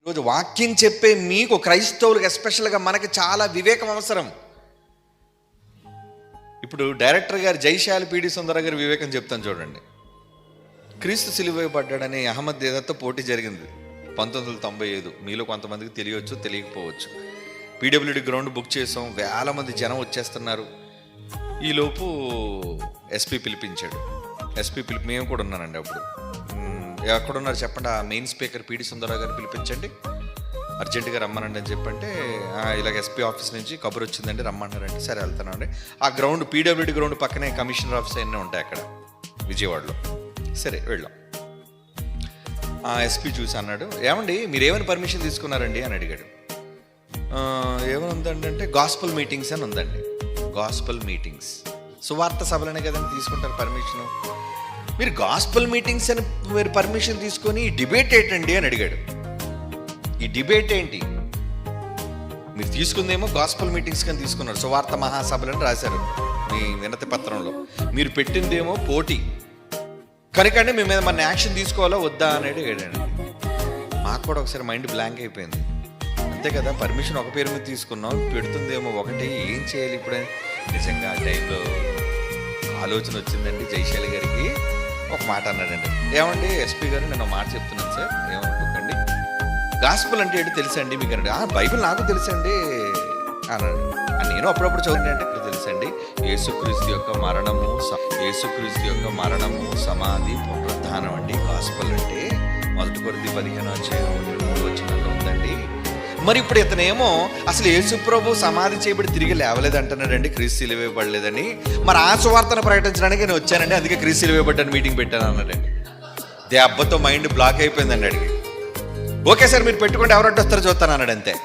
ఈరోజు వాక్యం చెప్పే మీకు క్రైస్తవులకు ఎస్పెషల్గా మనకి చాలా వివేకం అవసరం. ఇప్పుడు డైరెక్టర్ గారు జైశాలి పీడి సుందర గారి వివేకం చెప్తాను చూడండి. క్రీస్తు సిలువేయబడ్డాడని అహ్మద్ దేదాతో పోటీ జరిగింది 1995. మీలో కొంతమందికి తెలియవచ్చు, తెలియకపోవచ్చు. పీడబ్ల్యూడి గ్రౌండ్ బుక్ చేసాం, వేల మంది జనం వచ్చేస్తున్నారు. ఈలోపు ఎస్పీ పిలిపించాడు. మేము కూడా ఉన్నానండి అప్పుడు. ఎక్కడున్నారు చెప్పండి, ఆ మెయిన్ స్పీకర్ పీడి సుందరరావు గారిని పిలిపించండి, అర్జెంటుగా రమ్మనండి అని చెప్పంటే, ఇలాగ ఎస్పీ ఆఫీస్ నుంచి కబురు వచ్చిందండి, రమ్మన్నారండి. సరే వెళ్తానండి. ఆ గ్రౌండ్ పీడబ్ల్యూడి గ్రౌండ్ పక్కనే కమిషనర్ ఆఫీస్ అన్నీ ఉంటాయి అక్కడ విజయవాడలో. సరే వెళ్ళాం. ఆ ఎస్పీ చూసి అన్నాడు, ఏమండి మీరేమైనా పర్మిషన్ తీసుకున్నారండి అని అడిగాడు. ఏమైనా ఉందండి అంటే గాస్పల్ మీటింగ్స్ అని ఉందండి. గాస్పల్ మీటింగ్స్, సువార్త సభలనే కదండి తీసుకుంటారు పర్మిషను. మీరు గాస్పల్ మీటింగ్స్ అని మీరు పర్మిషన్ తీసుకొని ఈ డిబేట్ ఏంటండి అని అడిగాడు. ఈ డిబేట్ ఏంటి? మీరు తీసుకుందేమో గాస్పల్ మీటింగ్స్ కానీ తీసుకున్నారు, సువార్త మహాసభలని రాశారు మీ వినతి పత్రంలో. మీరు పెట్టిందేమో పోటీ కనుకంటే మీ మీద మన యాక్షన్ తీసుకోవాలా వద్దా అనేది అడిగాడు. మాకు కూడా ఒకసారి మైండ్ బ్లాంక్ అయిపోయింది. అంతే కదా, పర్మిషన్ ఒక పేరు మీద తీసుకున్నాం, పెడుతుందేమో ఒకటి, ఏం చేయాలి ఇప్పుడు? నిజంగా ఆ టైంలో ఆలోచన వచ్చిందండి జైశాలి గారికి. ఒక మాట అన్నాడండి, ఏమండి ఎస్పీ గారు నేను ఒక మాట చెప్తున్నాను సార్, ఏమనుకోకండి, గాస్పుల్ అంటే ఏంటి తెలుసండి మీకు అన్నాడు. బైబిల్ నాకు తెలుసండి అన్నాడు. నేను అప్పుడప్పుడు చదువుతాను అంటే తెలుసండి, యేసుక్రీస్తు యొక్క మరణము సమాధి పునరుద్ధానం అండి గాస్పుల్ అంటే. 1 కొరింథీ 15:1 ఉందండి. మరి ఇప్పుడు ఇతనేమో అసలు యేసుప్రభు సమాధి చేయబడి తిరిగి లేవలేదంటున్నాడండి, క్రీస్తు సిలువేయబడలేదని. మరి ఆ సువార్తను ప్రకటించడానికి నేను వచ్చానండి, అందుకే క్రీస్తు సిలువేయబడ్డాను మీటింగ్ పెట్టాను అన్నాడండి. దెబ్బతో మైండ్ బ్లాక్ అయిపోయిందండి. అడిగి ఓకే సార్ మీరు పెట్టుకుంటే ఎవరంటే వస్తారో చూస్తాను అన్నాడు. అంతే.